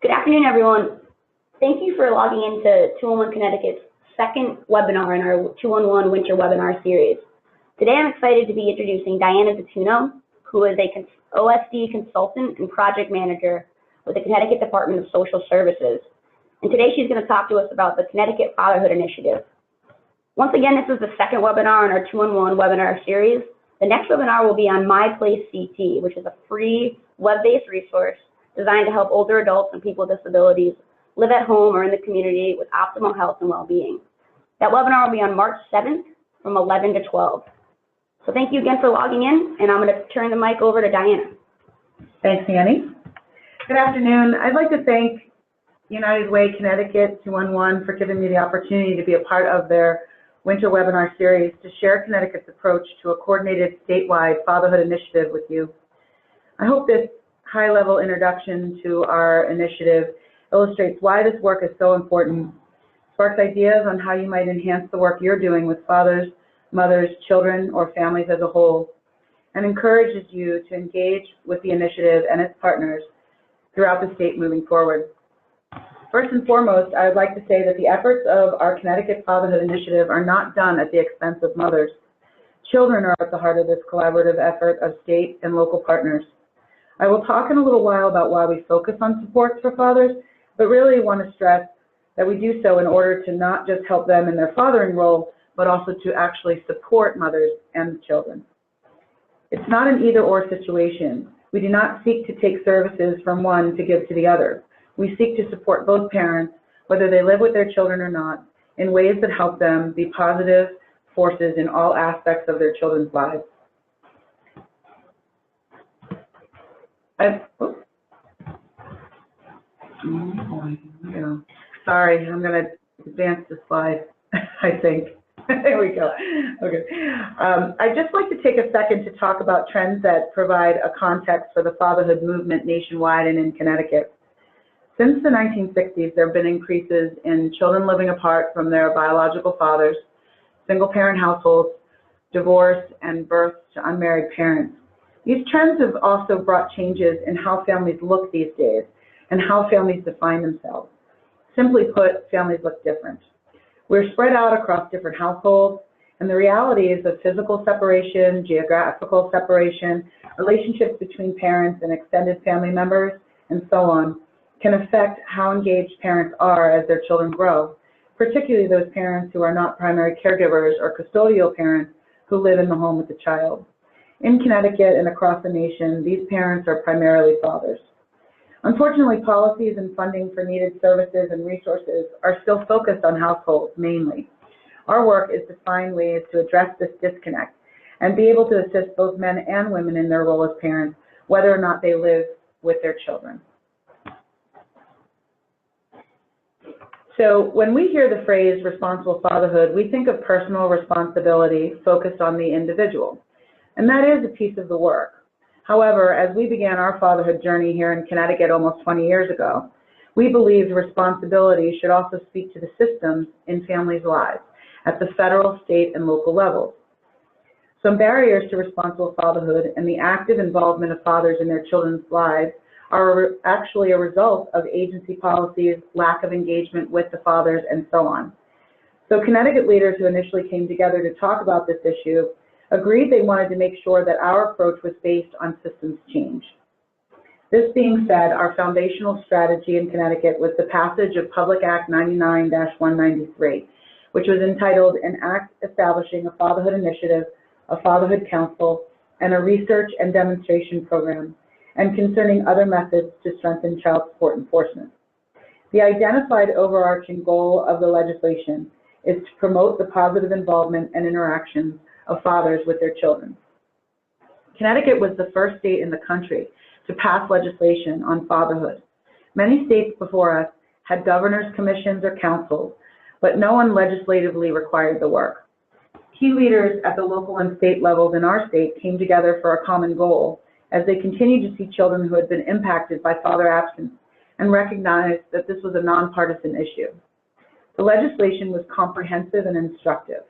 Good afternoon, everyone. Thank you for logging into 211 Connecticut's second webinar in our 211 Winter Webinar Series. Today, I'm excited to be introducing Diana Zatuno, who is a OSD consultant and project manager with the Connecticut Department of Social Services. And today, she's going to talk to us about the Connecticut Fatherhood Initiative. Once again, this is the second webinar in our 211 webinar series. The next webinar will be on My Place CT, which is a free web-based resource designed to help older adults and people with disabilities live at home or in the community with optimal health and well-being. That webinar will be on March 7th from 11 to 12. So thank you again for logging in, and I'm going to turn the mic over to Diana. Thanks, Annie. Good afternoon. I'd like to thank United Way Connecticut 211 for giving me the opportunity to be a part of their winter webinar series to share Connecticut's approach to a coordinated statewide fatherhood initiative with you. I hope this high-level introduction to our initiative illustrates why this work is so important, sparks ideas on how you might enhance the work you're doing with fathers, mothers, children, or families as a whole, and encourages you to engage with the initiative and its partners throughout the state moving forward. First and foremost, I would like to say that the efforts of our Connecticut Fatherhood Initiative are not done at the expense of mothers. Children are at the heart of this collaborative effort of state and local partners. I will talk in a little while about why we focus on supports for fathers, but really want to stress that we do so in order to not just help them in their fathering role, but also to actually support mothers and children. It's not an either-or situation. We do not seek to take services from one to give to the other. We seek to support both parents, whether they live with their children or not, in ways that help them be positive forces in all aspects of their children's lives. Sorry, I'm going to advance the slide, I think. There we go. Okay. I'd just like to take a second to talk about trends that provide a context for the fatherhood movement nationwide and in Connecticut. Since the 1960s, there have been increases in children living apart from their biological fathers, single-parent households, divorce, and births to unmarried parents. These trends have also brought changes in how families look these days and how families define themselves. Simply put, families look different. We're spread out across different households, and the realities of physical separation, geographical separation, relationships between parents and extended family members, and so on, can affect how engaged parents are as their children grow, particularly those parents who are not primary caregivers or custodial parents who live in the home with the child. In Connecticut and across the nation, these parents are primarily fathers. Unfortunately, policies and funding for needed services and resources are still focused on households mainly. Our work is to find ways to address this disconnect and be able to assist both men and women in their role as parents, whether or not they live with their children. So when we hear the phrase responsible fatherhood, we think of personal responsibility focused on the individual. And that is a piece of the work. However, as we began our fatherhood journey here in Connecticut almost 20 years ago, we believed responsibility should also speak to the systems in families' lives at the federal, state, and local levels. Some barriers to responsible fatherhood and the active involvement of fathers in their children's lives are actually a result of agency policies, lack of engagement with the fathers, and so on. So Connecticut leaders who initially came together to talk about this issue agreed they wanted to make sure that our approach was based on systems change. This being said, our foundational strategy in Connecticut was the passage of Public Act 99-193, which was entitled An Act Establishing a Fatherhood Initiative, a Fatherhood Council, and a Research and Demonstration Program, and concerning other methods to strengthen child support enforcement. The identified overarching goal of the legislation is to promote the positive involvement and interactions of fathers with their children. Connecticut was the first state in the country to pass legislation on fatherhood. Many states before us had governors, commissions, or councils, but no one legislatively required the work. Key leaders at the local and state levels in our state came together for a common goal as they continued to see children who had been impacted by father absence and recognized that this was a nonpartisan issue. The legislation was comprehensive and instructive.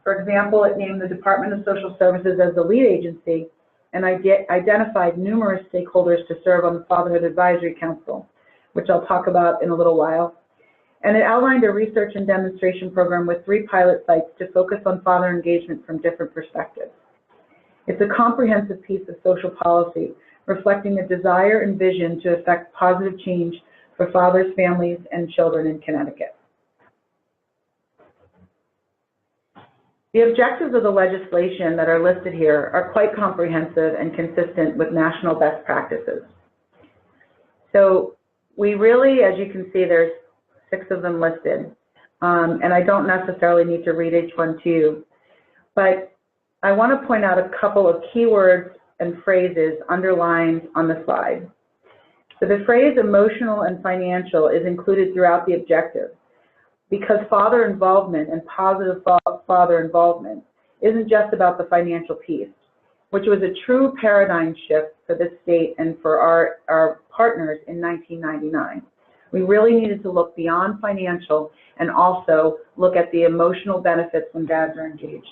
For example, it named the Department of Social Services as the lead agency and identified numerous stakeholders to serve on the Fatherhood Advisory Council, which I'll talk about in a little while. And it outlined a research and demonstration program with 3 pilot sites to focus on father engagement from different perspectives. It's a comprehensive piece of social policy reflecting a desire and vision to effect positive change for fathers, families, and children in Connecticut. The objectives of the legislation that are listed here are quite comprehensive and consistent with national best practices. So we really, as you can see, there's 6 of them listed, and I don't necessarily need to read each one to you, but I want to point out a couple of keywords and phrases underlined on the slide. So the phrase emotional and financial is included throughout the objective because father involvement and positive father involvement isn't just about the financial piece, which was a true paradigm shift for the state and for our partners in 1999. We really needed to look beyond financial and also look at the emotional benefits when dads are engaged.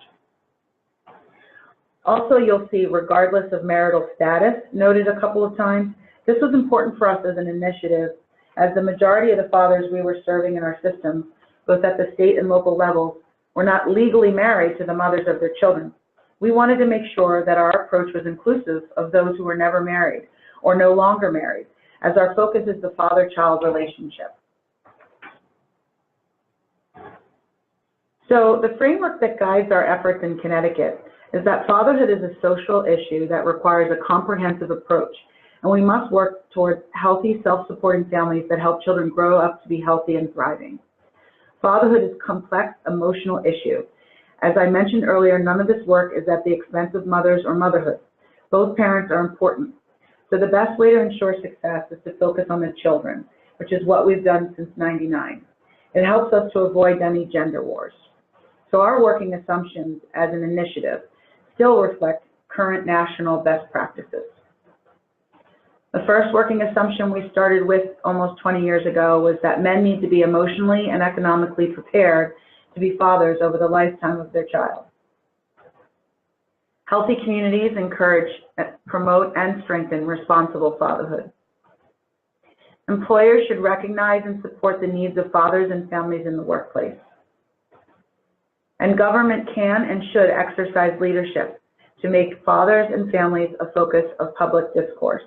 Also, you'll see regardless of marital status noted a couple of times. This was important for us as an initiative, as the majority of the fathers we were serving in our systems, both at the state and local levels, were not legally married to the mothers of their children. We wanted to make sure that our approach was inclusive of those who were never married or no longer married, as our focus is the father-child relationship. So the framework that guides our efforts in Connecticut is that fatherhood is a social issue that requires a comprehensive approach, and we must work towards healthy, self-supporting families that help children grow up to be healthy and thriving. Fatherhood is a complex emotional issue. As I mentioned earlier, none of this work is at the expense of mothers or motherhood. Both parents are important. So the best way to ensure success is to focus on the children, which is what we've done since '99. It helps us to avoid any gender wars. So our working assumptions as an initiative still reflect current national best practices. The first working assumption we started with almost 20 years ago was that men need to be emotionally and economically prepared to be fathers over the lifetime of their child. Healthy communities encourage, promote, and strengthen responsible fatherhood. Employers should recognize and support the needs of fathers and families in the workplace. And government can and should exercise leadership to make fathers and families a focus of public discourse.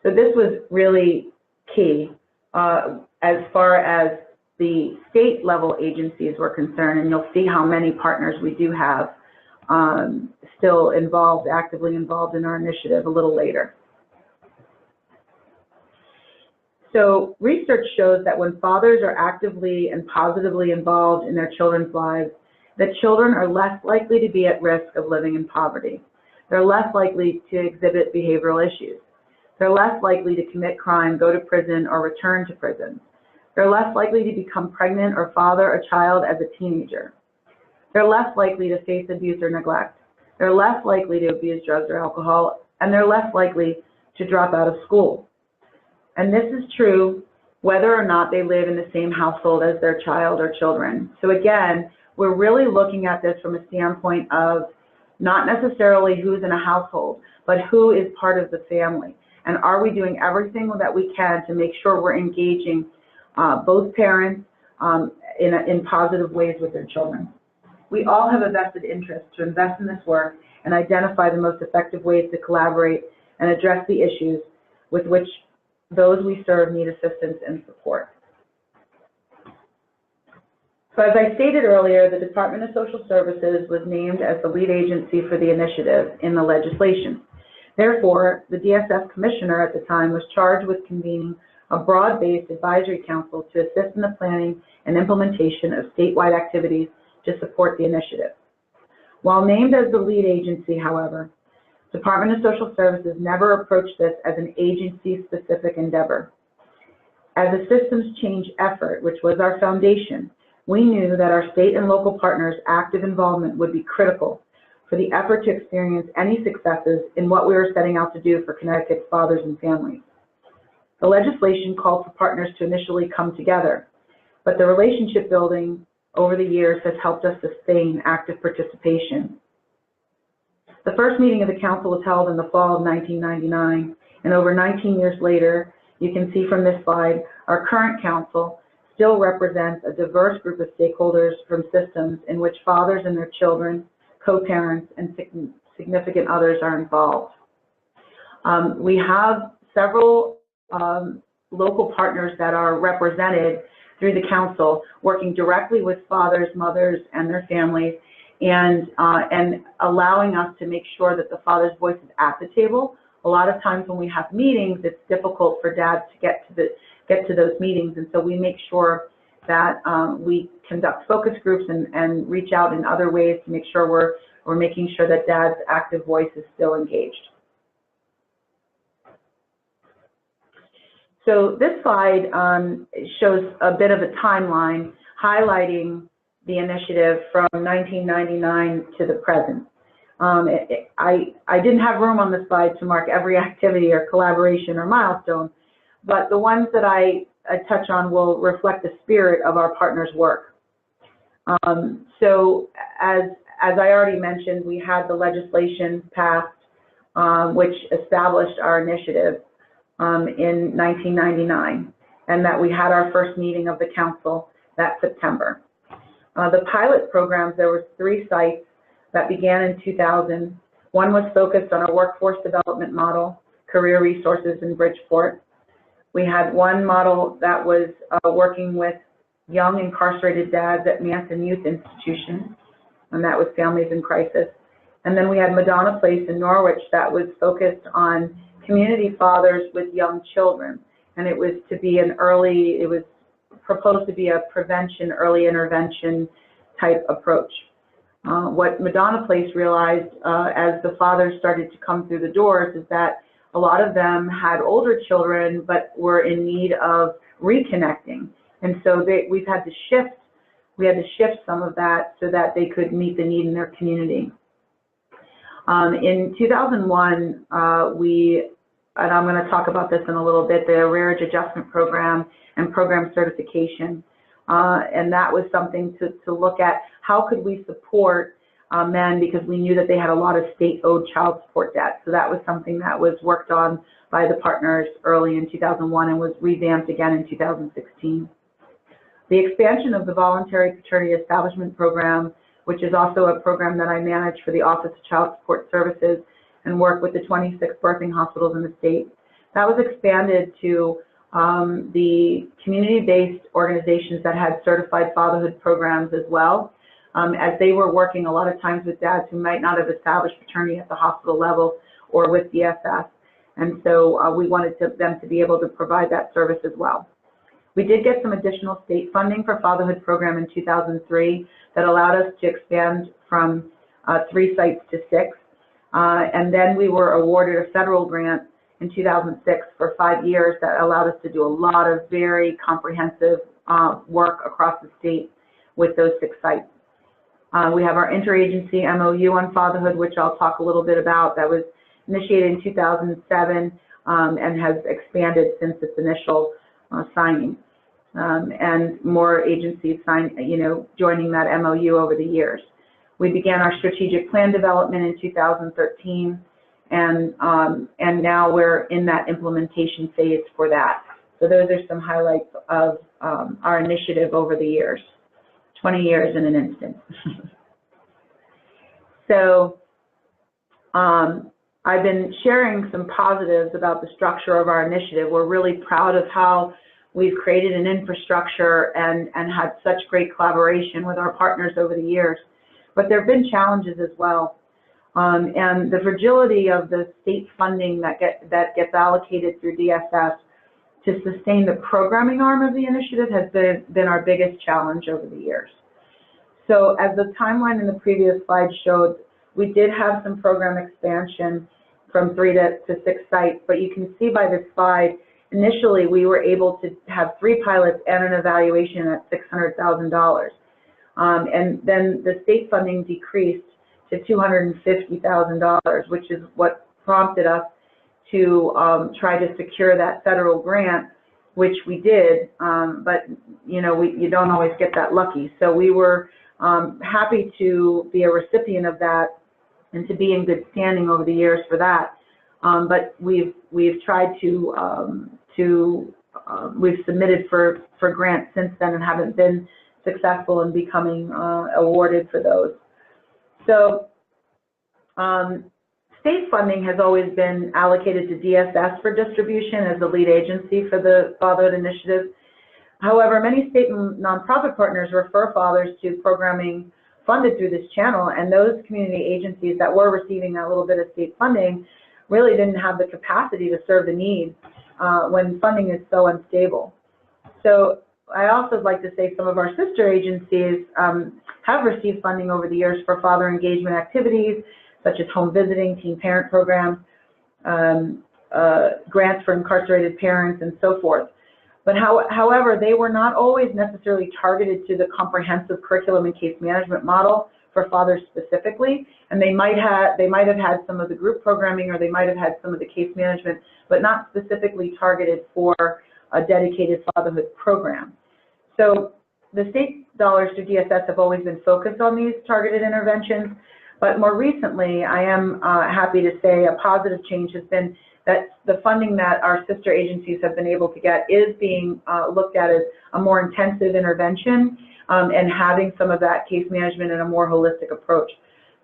So this was really key as far as the state level agencies were concerned, and you'll see how many partners we do have still involved, actively involved in our initiative a little later. So research shows that when fathers are actively and positively involved in their children's lives, that children are less likely to be at risk of living in poverty. They're less likely to exhibit behavioral issues. They're less likely to commit crime, go to prison, or return to prison. They're less likely to become pregnant or father a child as a teenager. They're less likely to face abuse or neglect. They're less likely to abuse drugs or alcohol, and they're less likely to drop out of school. And this is true whether or not they live in the same household as their child or children. So again, we're really looking at this from a standpoint of not necessarily who's in a household, but who is part of the family. And are we doing everything that we can to make sure we're engaging both parents in positive ways with their children? We all have a vested interest to invest in this work and identify the most effective ways to collaborate and address the issues with which those we serve need assistance and support. So as I stated earlier, the Department of Social Services was named as the lead agency for the initiative in the legislation. Therefore, the DSS commissioner at the time was charged with convening a broad-based advisory council to assist in the planning and implementation of statewide activities to support the initiative. While named as the lead agency, however, Department of Social Services never approached this as an agency-specific endeavor. As a systems change effort, which was our foundation, we knew that our state and local partners' active involvement would be critical for the effort to experience any successes in what we were setting out to do for Connecticut's fathers and families. The legislation called for partners to initially come together, but the relationship building over the years has helped us sustain active participation. The first meeting of the council was held in the fall of 1999, and over 19 years later, You can see from this slide, our current council still represents a diverse group of stakeholders from systems in which fathers and their children, co-parents, and significant others are involved. We have several local partners that are represented through the council, working directly with fathers, mothers, and their families, and allowing us to make sure that the father's voice is at the table. A lot of times when we have meetings, it's difficult for dads to get to those meetings, and so we make sure that we conduct focus groups and reach out in other ways to make sure we're making sure that dad's active voice is still engaged. So this slide shows a bit of a timeline highlighting the initiative from 1999 to the present. I didn't have room on the slide to mark every activity or collaboration or milestone, but the ones that I touch on will reflect the spirit of our partners' work. So as I already mentioned, we had the legislation passed which established our initiative in 1999, and that we had our first meeting of the council that September. The pilot programs, there were 3 sites that began in 2000. One was focused on a workforce development model, career resources in Bridgeport. We had one model that was working with young incarcerated dads at Manson Youth Institution, and that was families in crisis. And then we had Madonna Place in Norwich that was focused on community fathers with young children, and it was to be it was proposed to be a prevention, early intervention type approach. What Madonna Place realized as the fathers started to come through the doors is that a lot of them had older children but were in need of reconnecting, and so we had to shift some of that so that they could meet the need in their community. In 2001, and I'm going to talk about this in a little bit, the Rearage Adjustment Program and program certification, and that was something to look at how could we support men, because we knew that they had a lot of state-owed child support debt. So that was something that was worked on by the partners early in 2001 and was revamped again in 2016. The expansion of the Voluntary Paternity Establishment Program, which is also a program that I manage for the Office of Child Support Services and work with the 26 birthing hospitals in the state. That was expanded to the community-based organizations that had certified fatherhood programs as well, as they were working a lot of times with dads who might not have established paternity at the hospital level or with DSS. And so we wanted them to be able to provide that service as well. We did get some additional state funding for fatherhood program in 2003 that allowed us to expand from 3 sites to 6. And then we were awarded a federal grant in 2006 for 5 years that allowed us to do a lot of very comprehensive work across the state with those 6 sites. We have our interagency MOU on fatherhood, which I'll talk a little bit about. That was initiated in 2007 and has expanded since its initial signing. And more agencies joining that MOU over the years. We began our strategic plan development in 2013, and now we're in that implementation phase for that. So those are some highlights of our initiative over the years. 20 years in an instant. So I've been sharing some positives about the structure of our initiative. We're really proud of how we've created an infrastructure and had such great collaboration with our partners over the years. But there have been challenges as well. And the fragility of the state funding that gets allocated through DSS to sustain the programming arm of the initiative has been our biggest challenge over the years. So as the timeline in the previous slide showed, we did have some program expansion from 3 to 6 sites, but you can see by this slide, initially we were able to have 3 pilots and an evaluation at $600,000. And then the state funding decreased to $250,000, which is what prompted us to try to secure that federal grant, which we did, but you don't always get that lucky. So we were happy to be a recipient of that and to be in good standing over the years for that. But we've tried to we've submitted for grants since then and haven't been successful in becoming awarded for those. So state funding has always been allocated to DSS for distribution as the lead agency for the Fatherhood Initiative. However, many state and nonprofit partners refer fathers to programming funded through this channel, and those community agencies that were receiving that little bit of state funding really didn't have the capacity to serve the needs when funding is so unstable. So I also like to say some of our sister agencies have received funding over the years for father engagement activities, such as home visiting, teen parent programs, grants for incarcerated parents, and so forth. But however, they were not always necessarily targeted to the comprehensive curriculum and case management model for fathers specifically, and they might have had some of the group programming, or they might have had some of the case management, but not specifically targeted for a dedicated fatherhood program. So the state dollars through DSS have always been focused on these targeted interventions, but more recently, I am happy to say a positive change has been that the funding that our sister agencies have been able to get is being looked at as a more intensive intervention and having some of that case management in a more holistic approach.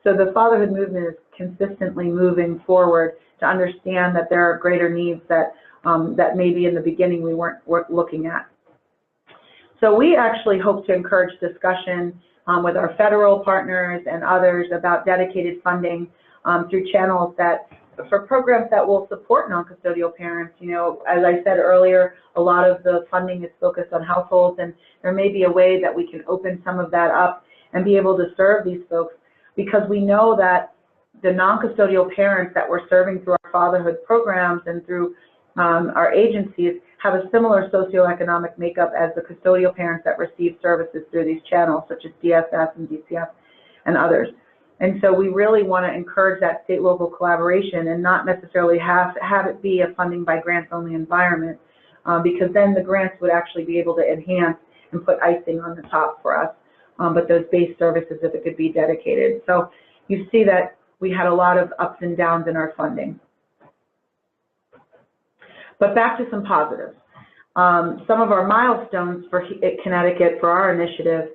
So the fatherhood movement is consistently moving forward to understand that there are greater needs that that maybe in the beginning we weren't looking at. So we actually hope to encourage discussion with our federal partners and others about dedicated funding through channels for programs that will support non-custodial parents. You know, as I said earlier, a lot of the funding is focused on households, and there may be a way that we can open some of that up and be able to serve these folks, because we know that the non-custodial parents that we're serving through our fatherhood programs and through our agencies have a similar socioeconomic makeup as the custodial parents that receive services through these channels, such as DSS and DCF and others. And so we really want to encourage that state-local collaboration and not necessarily have it be a funding by grants only environment, because then the grants would actually be able to enhance and put icing on the top for us, but those base services, if it could be dedicated. So you see that we had a lot of ups and downs in our funding. But back to some positives. Some of our milestones for Connecticut for our initiative,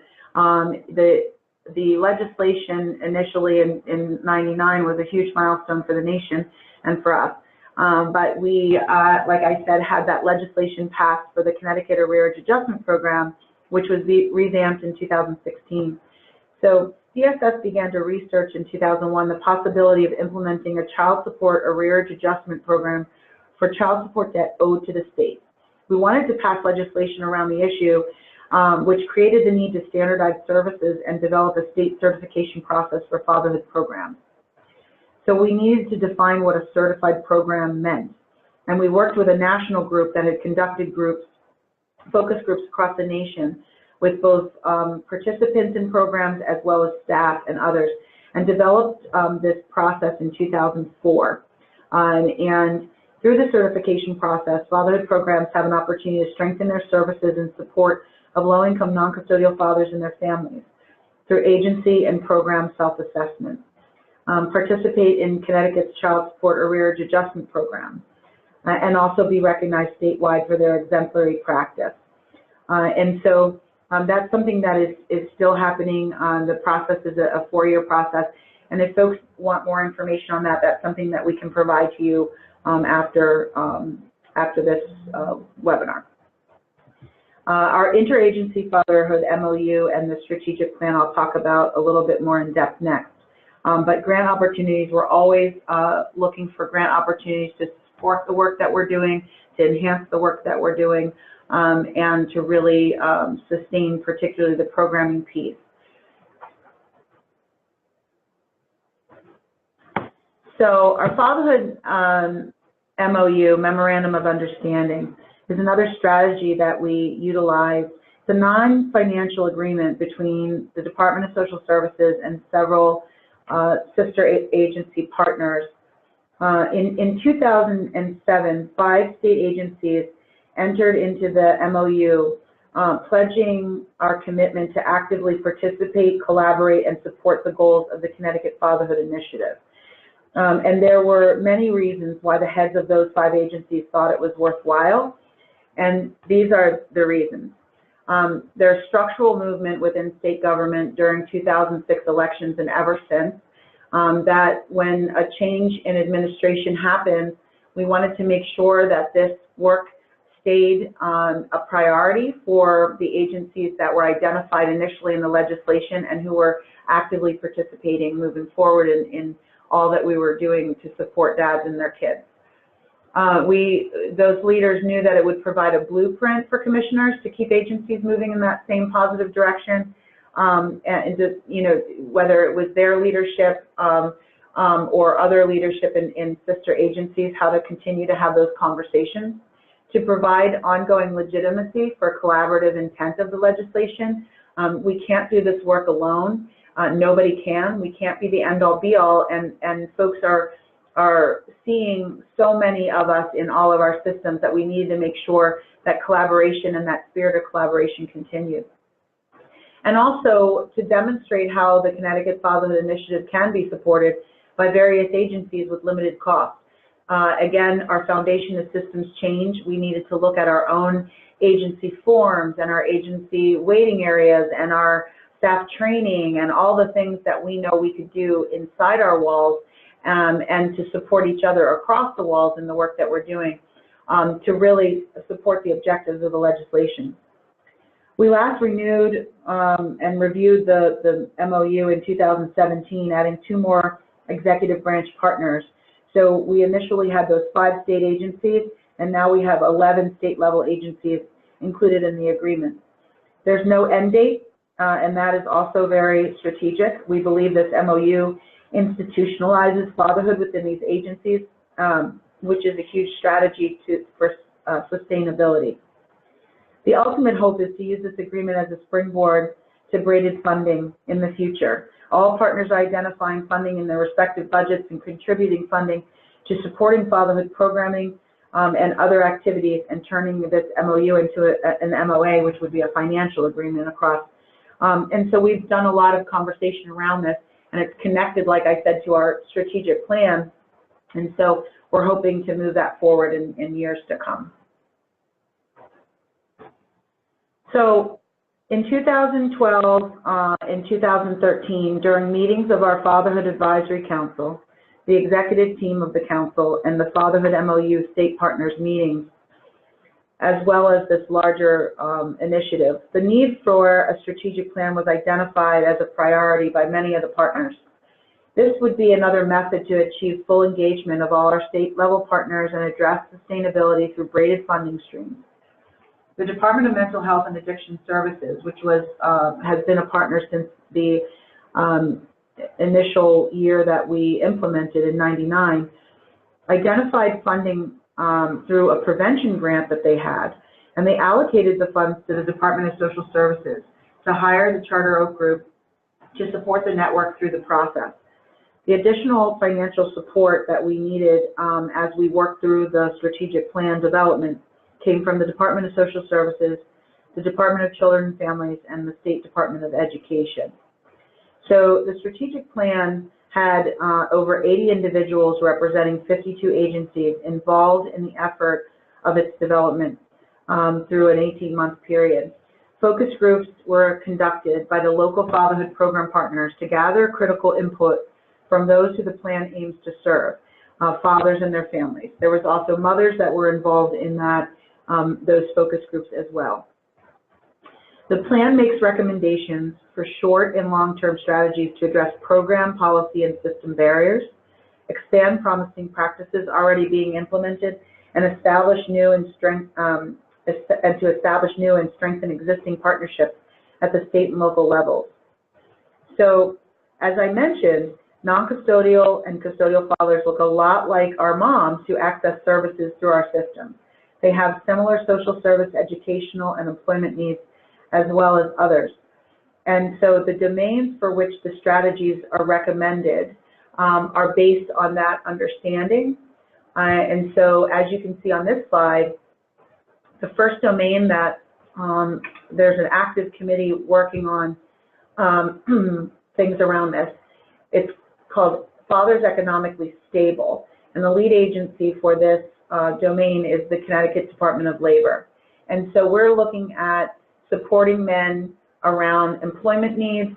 the legislation initially in '99 was a huge milestone for the nation and for us. But we, like I said, had that legislation passed for the Connecticut Arrearage Adjustment Program, which was revamped in 2016. So DSS began to research in 2001 the possibility of implementing a child support arrearage adjustment program for child support debt owed to the state. We wanted to pass legislation around the issue, which created the need to standardize services and develop a state certification process for fatherhood programs. So we needed to define what a certified program meant. And we worked with a national group that had conducted focus groups across the nation with both participants in programs as well as staff and others, and developed this process in 2004. And through the certification process, fatherhood programs have an opportunity to strengthen their services in support of low-income non-custodial fathers and their families through agency and program self-assessment. Participate in Connecticut's Child Support Arrearage Adjustment Program, and also be recognized statewide for their exemplary practice. And so that's something that is still happening. The process is a 4-year process, and if folks want more information on that, that's something that we can provide to you after this webinar. Our interagency fatherhood MOU and the strategic plan I'll talk about a little bit more in depth next. But grant opportunities, we're always looking for grant opportunities to support the work that we're doing, to enhance the work that we're doing, and to really sustain particularly the programming piece. So our fatherhood MOU, Memorandum of Understanding, is another strategy that we utilize. It's a non-financial agreement between the Department of Social Services and several sister agency partners. In 2007, 5 state agencies entered into the MOU, pledging our commitment to actively participate, collaborate, and support the goals of the Connecticut Fatherhood Initiative. And there were many reasons why the heads of those 5 agencies thought it was worthwhile And these are the reasons. There's structural movement within state government during 2006 elections and ever since, that when a change in administration happened, we wanted to make sure that this work stayed a priority for the agencies that were identified initially in the legislation and who were actively participating moving forward in all that we were doing to support dads and their kids. Those leaders knew that it would provide a blueprint for commissioners to keep agencies moving in that same positive direction, and just, whether it was their leadership or other leadership in sister agencies, how to continue to have those conversations to provide ongoing legitimacy for collaborative intent of the legislation. We can't do this work alone. Nobody can. We can't be the end-all be-all, and folks are seeing so many of us in all of our systems that we need to make sure that collaboration and that spirit of collaboration continues. And also to demonstrate how the Connecticut Fatherhood Initiative can be supported by various agencies with limited cost. Again, our foundation as systems change. We needed to look at our own agency forms and our agency waiting areas and our staff training and all the things that we know we could do inside our walls, and to support each other across the walls in the work that we're doing to really support the objectives of the legislation. We last renewed and reviewed the MOU in 2017, adding 2 more executive branch partners. So we initially had those 5 state agencies, and now we have 11 state-level agencies included in the agreement. There's no end date, and that is also very strategic. We believe this MOU institutionalizes fatherhood within these agencies, which is a huge strategy for sustainability. The ultimate hope is to use this agreement as a springboard to braided funding in the future. All partners are identifying funding in their respective budgets and contributing funding to supporting fatherhood programming and other activities, and turning this MOU into an MOA, which would be a financial agreement across. And so we've done a lot of conversation around this, and it's connected, like I said, to our strategic plan. And so we're hoping to move that forward in years to come. So in 2012 and 2013, during meetings of our Fatherhood Advisory Council, the executive team of the council, and the Fatherhood MOU state partners meetings, as well as this larger initiative, the need for a strategic plan was identified as a priority by many of the partners. This would be another method to achieve full engagement of all our state-level partners and address sustainability through braided funding streams. The Department of Mental Health and Addiction Services, which has been a partner since the initial year that we implemented in '99, identified funding through a prevention grant that they had, and they allocated the funds to the Department of Social Services to hire the Charter Oak Group to support the network through the process. The additional financial support that we needed as we worked through the strategic plan development came from the Department of Social Services, the Department of Children and Families, and the State Department of Education. So the strategic plan had over 80 individuals representing 52 agencies involved in the effort of its development through an 18-month period. Focus groups were conducted by the local fatherhood program partners to gather critical input from those who the plan aims to serve, fathers and their families. There was also mothers that were involved in that, those focus groups as well. The plan makes recommendations for short and long-term strategies to address program, policy, and system barriers, expand promising practices already being implemented, and establish new and strengthen existing partnerships at the state and local levels. So, as I mentioned, non-custodial and custodial fathers look a lot like our moms who access services through our system. They have similar social service, educational, and employment needs, as well as others. And so the domains for which the strategies are recommended are based on that understanding. And so as you can see on this slide, the first domain that there's an active committee working on things around this, it's called Fathers Economically Stable. And the lead agency for this domain is the Connecticut Department of Labor. And so we're looking at supporting men around employment needs,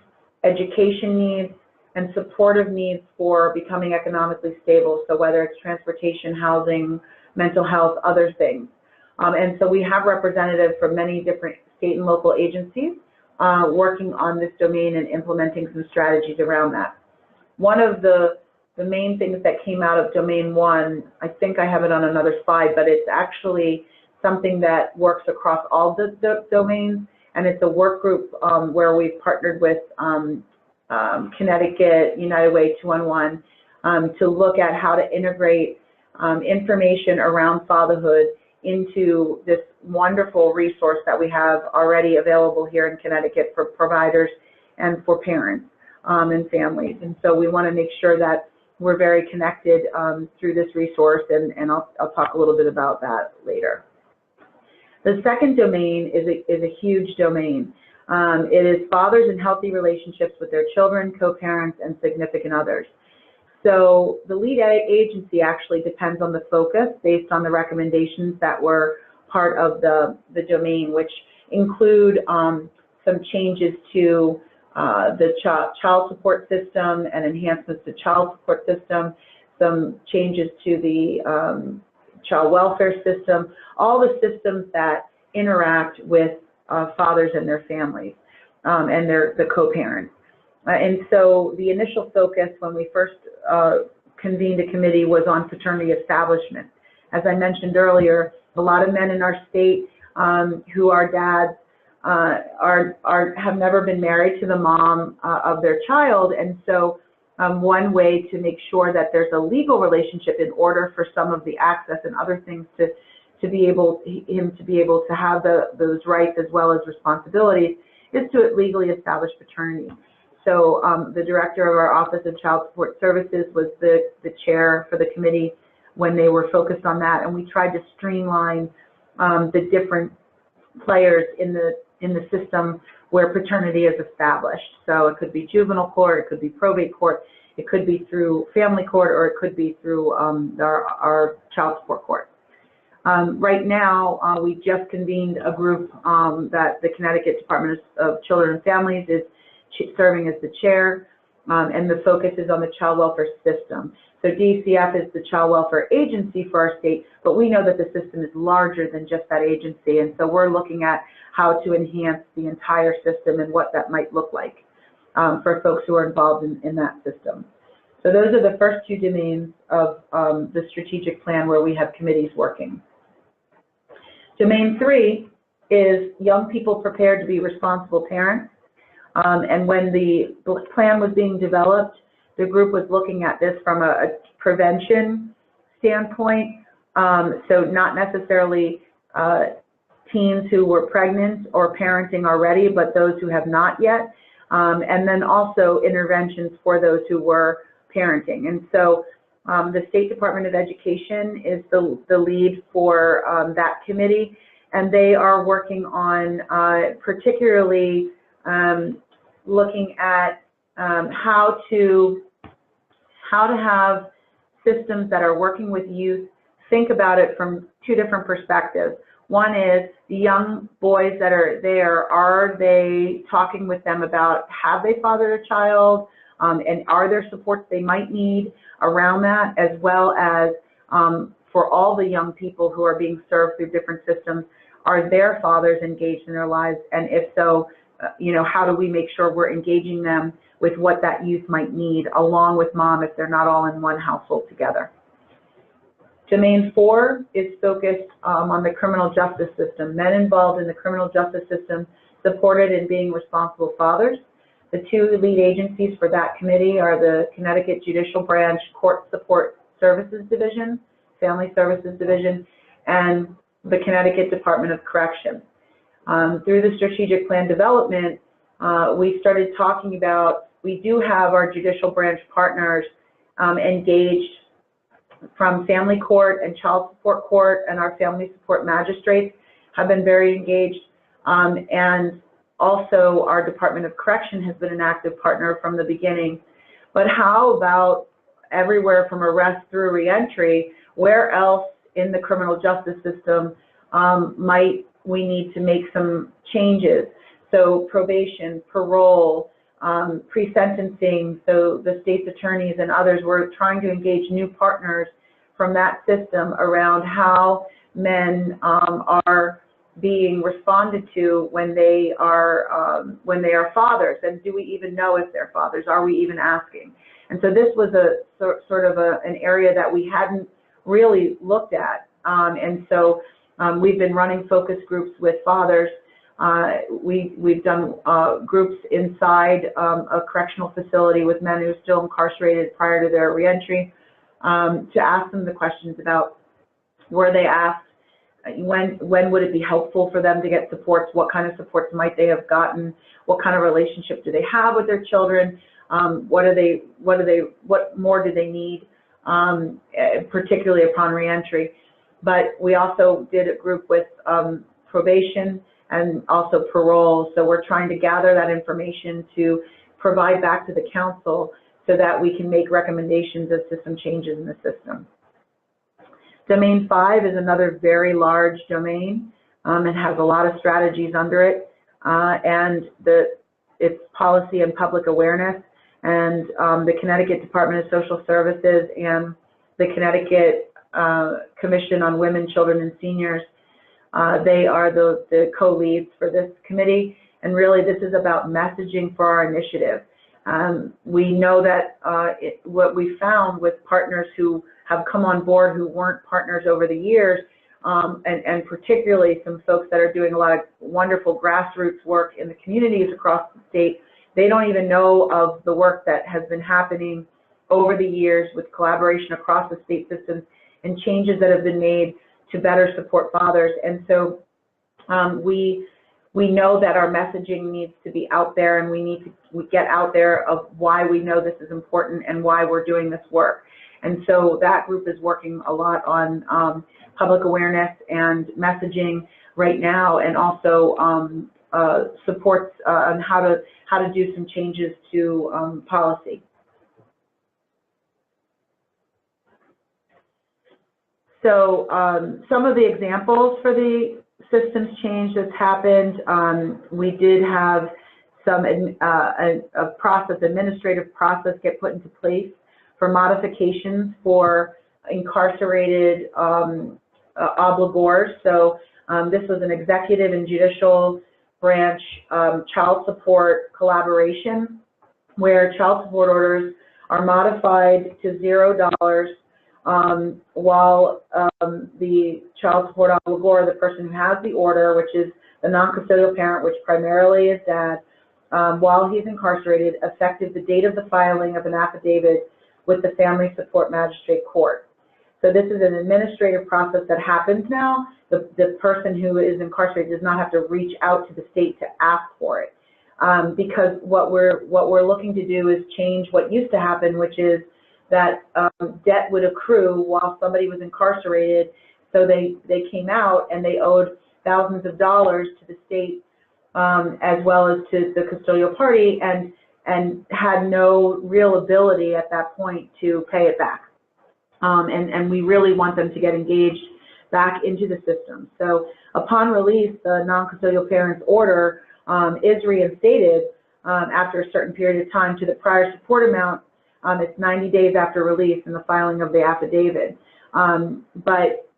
education needs, and supportive needs for becoming economically stable. So whether it's transportation, housing, mental health, other things. And so we have representatives from many different state and local agencies working on this domain and implementing some strategies around that. One of the main things that came out of Domain 1, I think I have it on another slide, but it's actually something that works across all the domains, and it's a work group where we've partnered with Connecticut, United Way 211 to look at how to integrate information around fatherhood into this wonderful resource that we have already available here in Connecticut for providers and for parents and families. And so we want to make sure that we're very connected through this resource, and I'll talk a little bit about that later. The second domain is a huge domain. It is fathers in healthy relationships with their children, co-parents, and significant others. So the lead agency actually depends on the focus based on the recommendations that were part of the domain, which include some changes to the child support system and enhancements to child support system, some changes to the child welfare system, all the systems that interact with fathers and their families and the co-parents. And so the initial focus when we first convened a committee was on paternity establishment. As I mentioned earlier, a lot of men in our state who are dads have never been married to the mom of their child, and so one way to make sure that there's a legal relationship in order for some of the access and other things to be able to have those rights as well as responsibilities is to legally establish paternity. So the director of our Office of Child Support Services was the chair for the committee when they were focused on that, and we tried to streamline the different players in the system where paternity is established. So it could be juvenile court, it could be probate court, it could be through family court, or it could be through our child support court. Right now, we just convened a group that the Connecticut Department of Children and Families is serving as the chair, and the focus is on the child welfare system. So DCF is the child welfare agency for our state, but we know that the system is larger than just that agency, and so we're looking at how to enhance the entire system and what that might look like for folks who are involved in that system. So those are the first two domains of the strategic plan where we have committees working. Domain 3 is young people prepared to be responsible parents. And when the plan was being developed, the group was looking at this from a prevention standpoint. So not necessarily teens who were pregnant or parenting already, but those who have not yet. And then also interventions for those who were parenting. And so the State Department of Education is the lead for that committee, and they are working on particularly looking at how to have systems that are working with youth think about it from two different perspectives. One is the young boys that are there, are they talking with them about have they fathered a child, and are there supports they might need around that, as well as for all the young people who are being served through different systems, are their fathers engaged in their lives, and if so, how do we make sure we're engaging them with what that youth might need along with mom if they're not all in one household together. Domain 4 is focused on the criminal justice system. Men involved in the criminal justice system supported in being responsible fathers. The two lead agencies for that committee are the Connecticut Judicial Branch Court Support Services Division, Family Services Division, and the Connecticut Department of Correction. Through the strategic plan development, we started talking about, we do have our judicial branch partners engaged from family court and child support court, and our family support magistrates have been very engaged, and also our Department of Correction has been an active partner from the beginning. But how about everywhere from arrest through reentry? Where else in the criminal justice system might we need to make some changes. So probation, parole, pre-sentencing, so the state's attorneys and others were trying to engage new partners from that system around how men are being responded to when they are fathers, and do we even know if they're fathers? Are we even asking? And so this was a sort of an area that we hadn't really looked at, and so we've been running focus groups with fathers. We've done groups inside a correctional facility with men who are still incarcerated prior to their reentry, to ask them the questions about, were they asked, when would it be helpful for them to get supports, what kind of supports might they have gotten, what kind of relationship do they have with their children, what more do they need, particularly upon reentry. But we also did a group with probation and also parole, so we're trying to gather that information to provide back to the council so that we can make recommendations as to some changes in the system. Domain 5 is another very large domain. It has a lot of strategies under it, and it's policy and public awareness, and the Connecticut Department of Social Services and the Connecticut Commission on Women, Children, and Seniors, they are the co-leads for this committee, and really this is about messaging for our initiative. We know that what we found with partners who have come on board who weren't partners over the years, and particularly some folks that are doing a lot of wonderful grassroots work in the communities across the state, they don't even know of the work that has been happening over the years with collaboration across the state systems and changes that have been made to better support fathers. And so we know that our messaging needs to be out there, and we need to get out there of why we know this is important and why we're doing this work. And so that group is working a lot on public awareness and messaging right now, and also supports on how to do some changes to policy. So some of the examples for the systems change that's happened, we did have some administrative process get put into place for modifications for incarcerated obligors. So this was an executive and judicial branch child support collaboration, where child support orders are modified to $0 while the child support obligor, the person who has the order, which is the non-custodial parent, which primarily is dad, while he's incarcerated, effective the date of the filing of an affidavit with the Family Support Magistrate Court. So this is an administrative process that happens now. The person who is incarcerated does not have to reach out to the state to ask for it, because what we're looking to do is change what used to happen, which is that debt would accrue while somebody was incarcerated. So they came out and they owed thousands of dollars to the state, as well as to the custodial party, and had no real ability at that point to pay it back. And we really want them to get engaged back into the system. So upon release, the non-custodial parent's order is reinstated after a certain period of time to the prior support amount. It's 90 days after release and the filing of the affidavit. But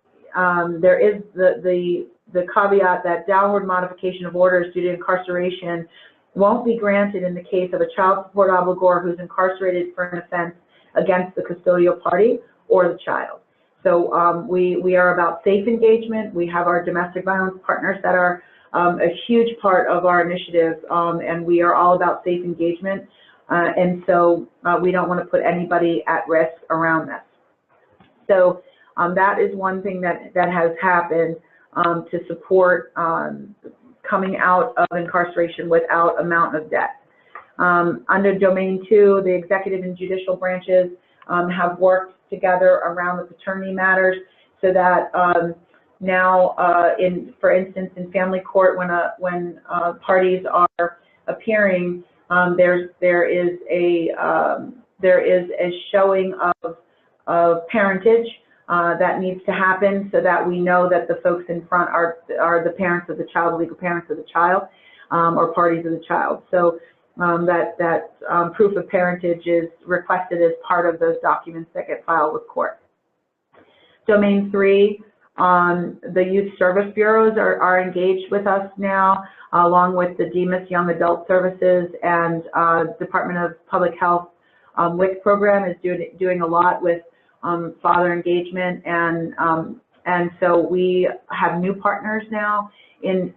there is the caveat that downward modification of orders due to incarceration won't be granted in the case of a child support obligor who's incarcerated for an offense against the custodial party or the child. So we are about safe engagement. We have our domestic violence partners that are a huge part of our initiative, and we are all about safe engagement. And so we don't want to put anybody at risk around this. So that is one thing that has happened to support coming out of incarceration without amount of debt. Under Domain 2, the executive and judicial branches have worked together around the paternity matters, so that now, for instance, in family court, when parties are appearing, there is a showing of parentage that needs to happen so that we know that the folks in front are the parents of the child, legal parents of the child, or parties of the child. So that proof of parentage is requested as part of those documents that get filed with court. Domain 3, the youth service bureaus are engaged with us now, along with the DEMIS Young Adult Services and Department of Public Health WIC program is doing a lot with father engagement, and so we have new partners now in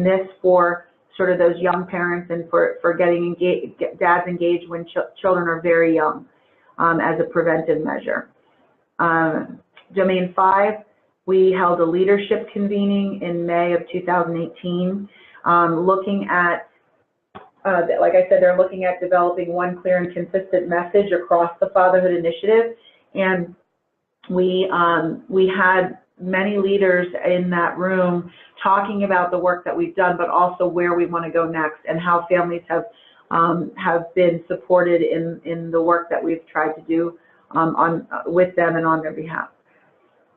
this for sort of those young parents and for getting dads engaged when children are very young as a preventive measure. Domain 5, we held a leadership convening in May of 2018, looking at, like I said, they're looking at developing one clear and consistent message across the Fatherhood Initiative. And we had many leaders in that room talking about the work that we've done, but also where we want to go next and how families have been supported in the work that we've tried to do with them and on their behalf.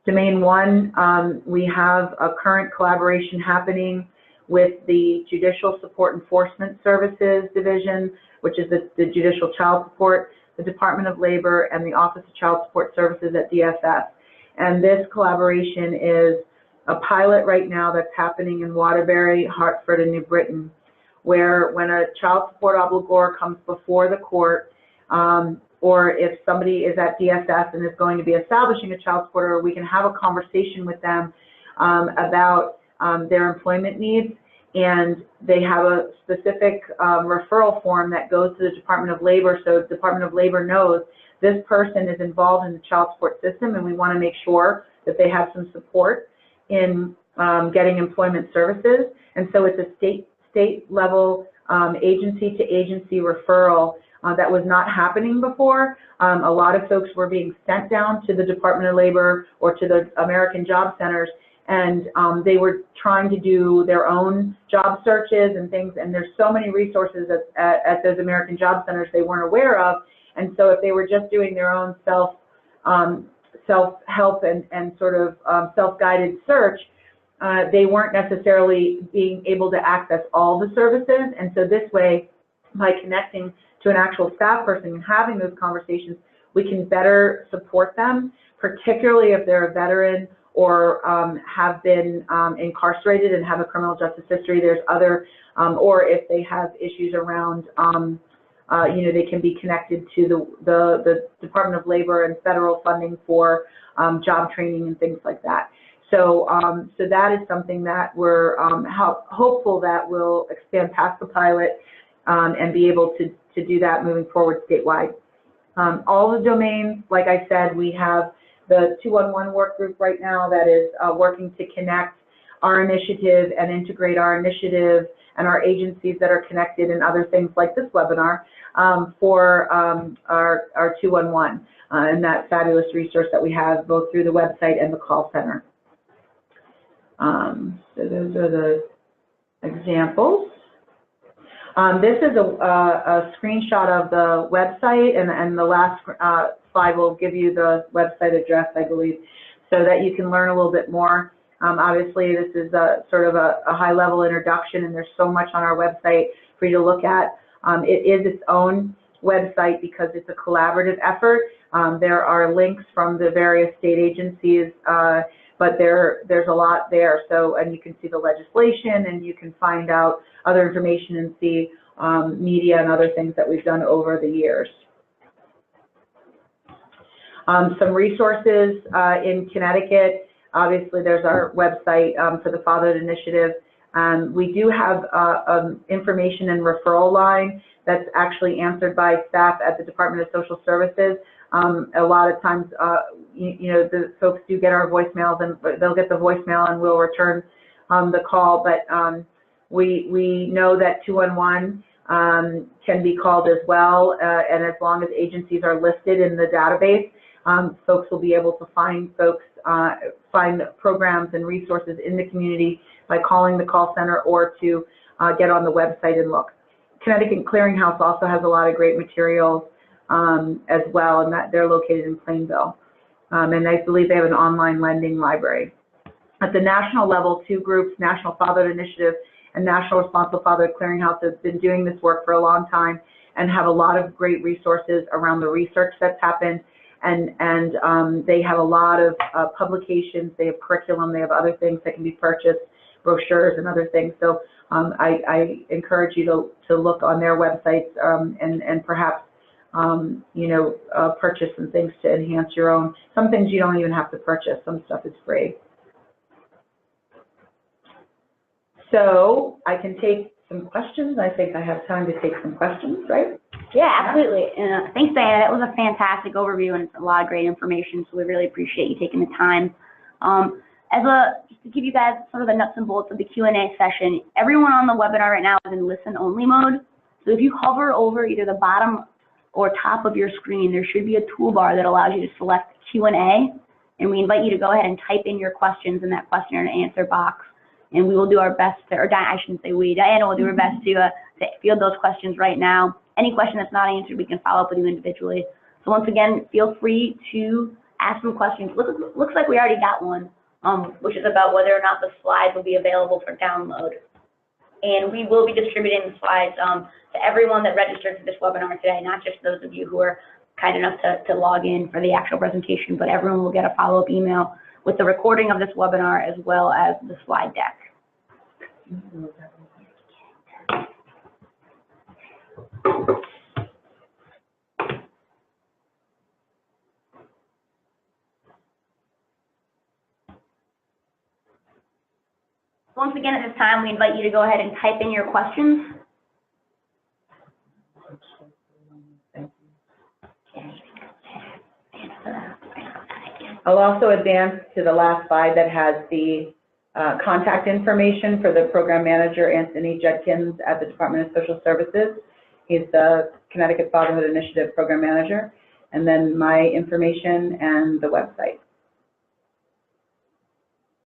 Domain 1, we have a current collaboration happening with the Judicial Support Enforcement Services Division, which is the Judicial Child Support, the Department of Labor, and the Office of Child Support Services at DSS. And this collaboration is a pilot right now that's happening in Waterbury, Hartford, and New Britain, where when a child support obligor comes before the court, or if somebody is at DSS and is going to be establishing a child supporter, we can have a conversation with them about their employment needs, and they have a specific referral form that goes to the Department of Labor, so the Department of Labor knows this person is involved in the child support system, and we want to make sure that they have some support in getting employment services. And so it's a state level agency to agency referral that was not happening before. A lot of folks were being sent down to the Department of Labor or to the American Job Centers, and they were trying to do their own job searches and things, and there's so many resources at those American Job Centers they weren't aware of. And so if they were just doing their own self-help and sort of self-guided search, they weren't necessarily being able to access all the services. And so this way, by connecting to an actual staff person and having those conversations, we can better support them, particularly if they're a veteran or have been incarcerated and have a criminal justice history. There's other, or if they have issues around, they can be connected to the Department of Labor and federal funding for job training and things like that. So, so that is something that we're hopeful that will expand past the pilot and be able to do that moving forward statewide. All the domains, like I said, we have the 211 work group right now that is working to connect our initiative and integrate our initiative and our agencies that are connected and other things like this webinar for our 211 and that fabulous resource that we have both through the website and the call center. So those are the examples. This is a screenshot of the website, and the last slide will give you the website address, I believe, so that you can learn a little bit more. Obviously, this is sort of a high-level introduction, and there's so much on our website for you to look at. It is its own website because it's a collaborative effort. There are links from the various state agencies, but there's a lot there. So, and you can see the legislation, and you can find out other information and see media and other things that we've done over the years. Some resources in Connecticut. Obviously, there's our website for the Fatherhood Initiative. We do have information and referral line that's actually answered by staff at the Department of Social Services. A lot of times, the folks do get our voicemails, and they'll get the voicemail and we'll return the call. But we know that 211 can be called as well, and as long as agencies are listed in the database, folks will be able to find find programs and resources in the community by calling the call center or to get on the website and look. Connecticut Clearinghouse also has a lot of great materials as well, and that they're located in Plainville. and I believe they have an online lending library. At the national level, two groups, National Fatherhood Initiative and National Responsible Fatherhood Clearinghouse, have been doing this work for a long time and have a lot of great resources around the research that's happened. And they have a lot of publications, they have curriculum, they have other things that can be purchased, brochures and other things. So I encourage you to look on their websites and perhaps, purchase some things to enhance your own. Some things you don't even have to purchase, some stuff is free. So I can take some questions. I think I have time to take some questions, right? Yeah, absolutely. Thanks, Diana. That was a fantastic overview and a lot of great information, so we really appreciate you taking the time. Just to give you guys sort of the nuts and bolts of the Q&A session, everyone on the webinar right now is in listen-only mode. So if you hover over either the bottom or top of your screen, there should be a toolbar that allows you to select Q&A, and we invite you to go ahead and type in your questions in that question and answer box. And we will do our best to, or I shouldn't say we, Diana will do her best to field those questions right now. Any question that's not answered, we can follow up with you individually. So once again, feel free to ask some questions. Looks like we already got one, which is about whether or not the slides will be available for download. And we will be distributing the slides to everyone that registered for this webinar today, not just those of you who are kind enough to log in for the actual presentation, but everyone will get a follow-up email with the recording of this webinar as well as the slide deck. Once again, at this time, we invite you to go ahead and type in your questions. I'll also advance to the last slide that has the contact information for the program manager, Anthony Judkins, at the Department of Social Services. He's the Connecticut Fatherhood Initiative program manager, and then my information and the website.